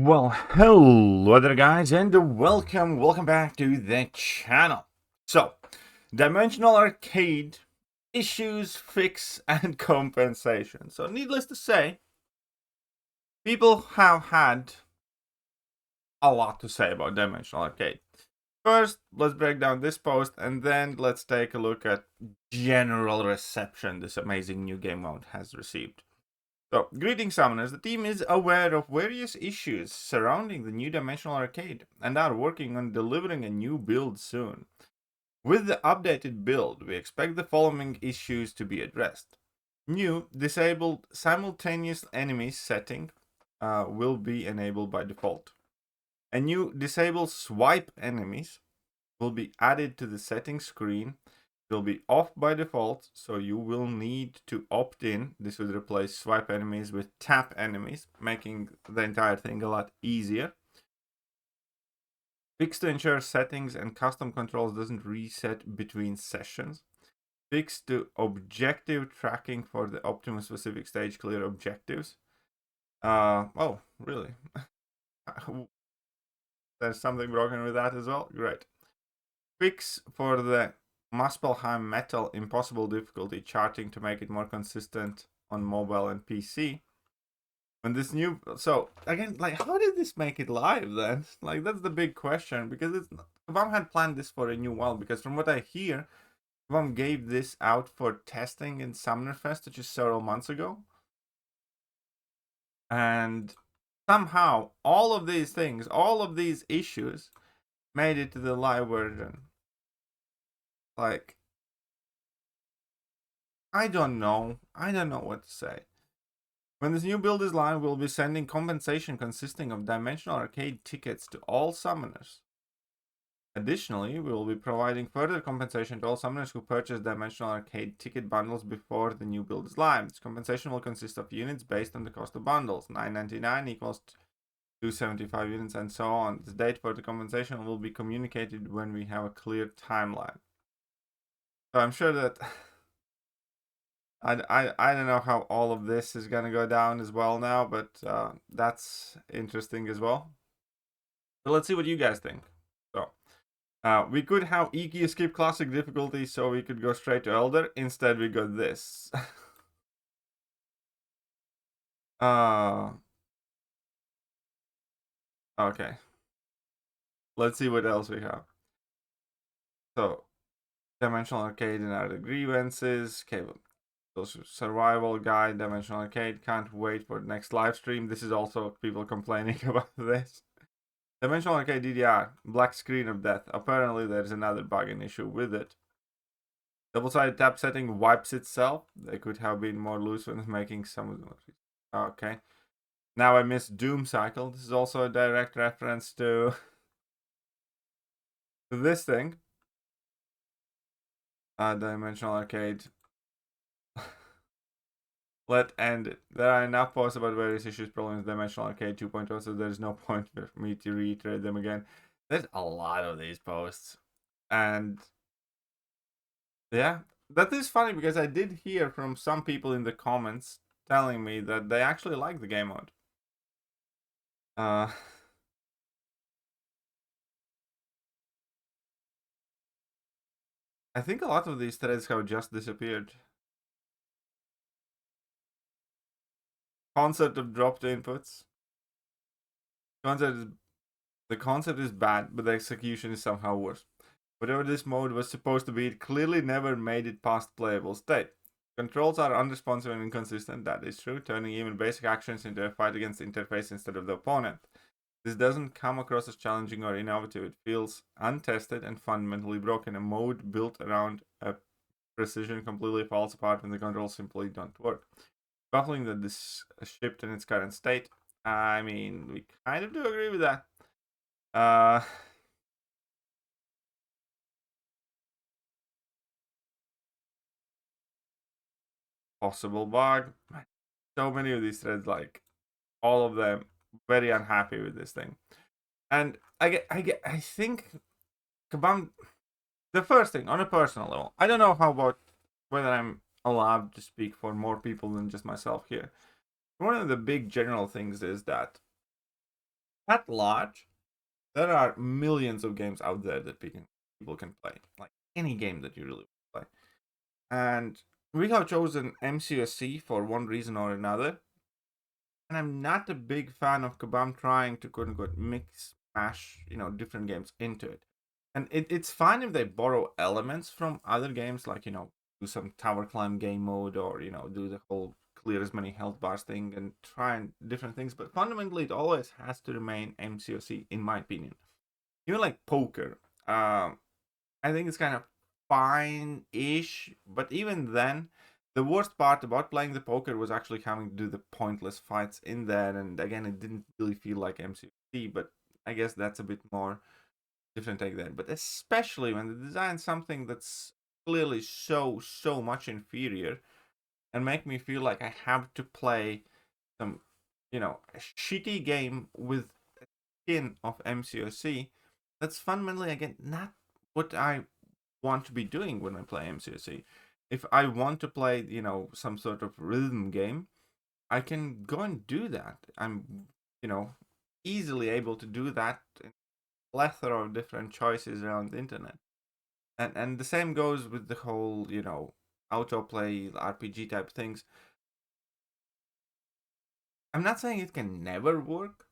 Well, hello there guys, and welcome back to the channel. So, Dimensional Arcade issues, fix, and compensation. So, needless to say, people have had a lot to say about Dimensional Arcade. First, let's break down this post, and then let's take a look at general reception this amazing new game mode has received. So, greetings summoners, the team is aware of various issues surrounding the new Dimensional Arcade and are working on delivering a new build soon. With the updated build, we expect the following issues to be addressed. New, disabled simultaneous enemies setting will be enabled by default. A new disabled swipe enemies will be added to the settings screen. Will be off by default, so you will need to opt in. This would replace swipe enemies with tap enemies, making the entire thing a lot easier. Fix to ensure settings and custom controls doesn't reset between sessions. Fix to objective tracking for the Optimus specific stage clear objectives. Oh, really? There's something broken with that as well? Great. Fix for the Muspelheim Metal impossible difficulty charting to make it more consistent on mobile and PC. When this new, so again, like, how did this make it live then? Like, that's the big question, because Kabam had planned this for a new while, because from what I hear, Kabam gave this out for testing in Summoner Fest, which is several months ago. And somehow, all of these things, all of these issues made it to the live version. Like, I don't know what to say. When this new build is live, we'll be sending compensation consisting of Dimensional Arcade tickets to all summoners. Additionally, we will be providing further compensation to all summoners who purchase Dimensional Arcade ticket bundles before the new build is live. This compensation will consist of units based on the cost of bundles. $9.99 equals 275 units and so on. The date for the compensation will be communicated when we have a clear timeline. So I'm sure that I don't know how all of this is gonna go down as well now, but that's interesting as well. So let's see what you guys think. So we could have EQ skip classic difficulty, so we could go straight to Elder. Instead, we got this. Okay. Let's see what else we have. So, Dimensional Arcade and other grievances. Okay, survival guide, Dimensional Arcade. Can't wait for the next live stream. This is also people complaining about this. Dimensional Arcade DDR, black screen of death. Apparently there's another bugging issue with it. Double-sided tap setting wipes itself. They could have been more loose when making some of them. Okay. Now I missed Doom Cycle. This is also a direct reference to this thing. Dimensional Arcade. Let end it. There are enough posts about various issues, problems, Dimensional Arcade 2.0, so there's no point for me to reiterate them again. There's a lot of these posts. And yeah, that is funny because I did hear from some people in the comments telling me that they actually like the game mode. I think a lot of these threads have just disappeared. Concept of dropped inputs. The concept is bad, but the execution is somehow worse. Whatever this mode was supposed to be, it clearly never made it past playable state. Controls are unresponsive and inconsistent, that is true, turning even basic actions into a fight against the interface instead of the opponent. This doesn't come across as challenging or innovative. It feels untested and fundamentally broken. A mode built around a precision completely falls apart when the controls simply don't work. Baffling that this shipped in its current state. I mean, we kind of do agree with that. Possible bug. So many of these threads, like all of them, very unhappy with this thing. And I think Kabam. The first thing, on a personal level, I don't know how about whether I'm allowed to speak for more people than just myself here. One of the big general things is that At large, there are millions of games out there that people can play. Like any game that you really play. And we have chosen MCOC for one reason or another. And I'm not a big fan of Kabam trying to quote unquote mix, mash, different games into it. And it's fine if they borrow elements from other games, like, do some tower climb game mode or, do the whole clear as many health bars thing and try and different things. But fundamentally, it always has to remain MCOC, in my opinion. Even like poker, I think it's kind of fine-ish, but even then, the worst part about playing the poker was actually having to do the pointless fights in there, and again, it didn't really feel like MCC, but I guess that's a bit more different take there. But especially when they design something that's clearly so much inferior, and make me feel like I have to play some, a shitty game with a skin of MCOC. That's fundamentally again not what I want to be doing when I play MCOC. If I want to play, some sort of rhythm game, I can go and do that. I'm, easily able to do that in a plethora of different choices around the internet. And the same goes with the whole, autoplay RPG type things. I'm not saying it can never work.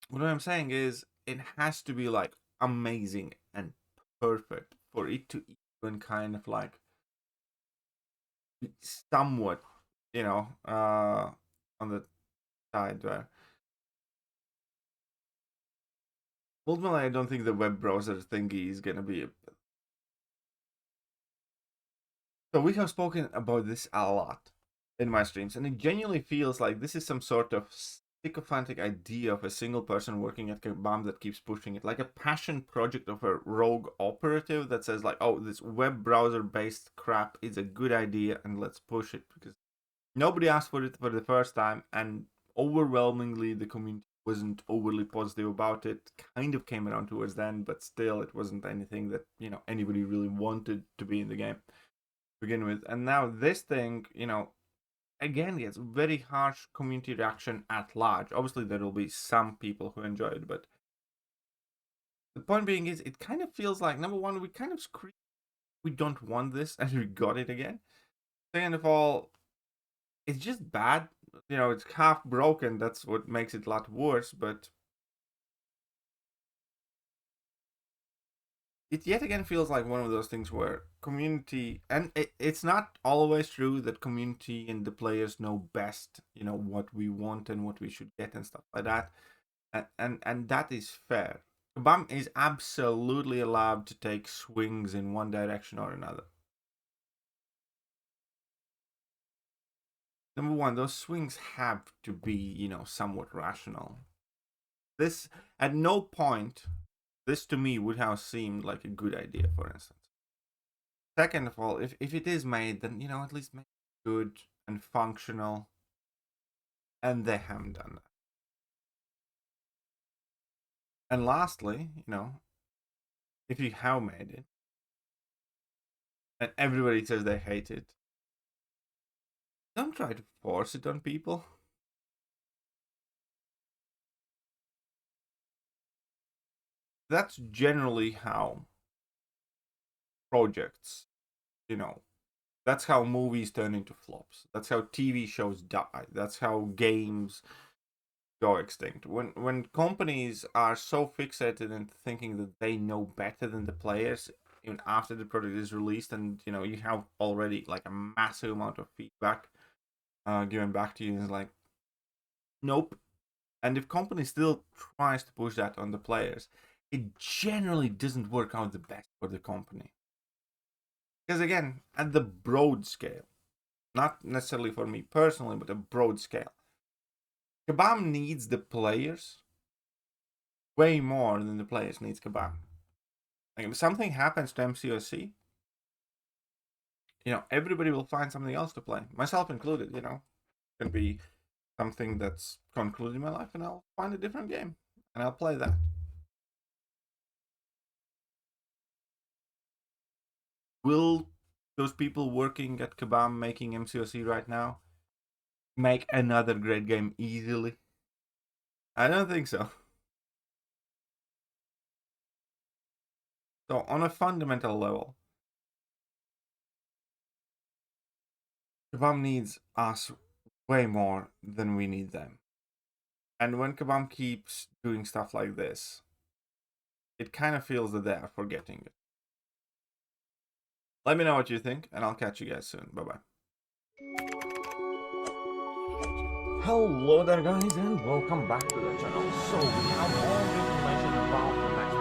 What I'm saying is it has to be like amazing and perfect for it to even kind of like somewhat, on the side where ultimately I don't think the web browser thingy is gonna be. So we have spoken about this a lot in my streams, and it genuinely feels like this is some sort of sycophantic idea of a single person working at Kabam that keeps pushing it, like a passion project of a rogue operative that says like, oh, this web browser based crap is a good idea and let's push it because nobody asked for it for the first time, and overwhelmingly the community wasn't overly positive about it. Kind of came around towards then, but still, it wasn't anything that anybody really wanted to be in the game to begin with. And now this thing, again gets very harsh community reaction at large. Obviously, there will be some people who enjoy it, but the point being is, it kind of feels like number one, we kind of screamed, we don't want this, and we got it again. Second of all, it's just bad. It's half broken. That's what makes it a lot worse. But it yet again feels like one of those things where community, and it's not always true that community and the players know best, what we want and what we should get and stuff like that. And that is fair. Kabam is absolutely allowed to take swings in one direction or another. Number one, those swings have to be, somewhat rational. This, at no point, this to me would have seemed like a good idea, for instance. Second of all, if it is made, then, at least make it good and functional. And they haven't done that. And lastly, if you have made it, and everybody says they hate it, don't try to force it on people. That's generally how projects, that's how movies turn into flops. That's how TV shows die. That's how games go extinct. When companies are so fixated into thinking that they know better than the players, even after the product is released, and you have already like a massive amount of feedback given back to you, it's like, nope. And if company still tries to push that on the players, it generally doesn't work out the best for the company. Because again, at the broad scale, not necessarily for me personally, but a broad scale, Kabam needs the players way more than the players needs Kabam. Like if something happens to MCOC, everybody will find something else to play, myself included. It can be something that's concluded in my life, and I'll find a different game and I'll play that. Will those people working at Kabam making MCOC right now make another great game easily? I don't think so. So on a fundamental level, Kabam needs us way more than we need them. And when Kabam keeps doing stuff like this, it kind of feels that they are forgetting it. Let me know what you think, and I'll catch you guys soon. Bye-bye. Hello there guys, and welcome back to the channel. So we have all the information about the next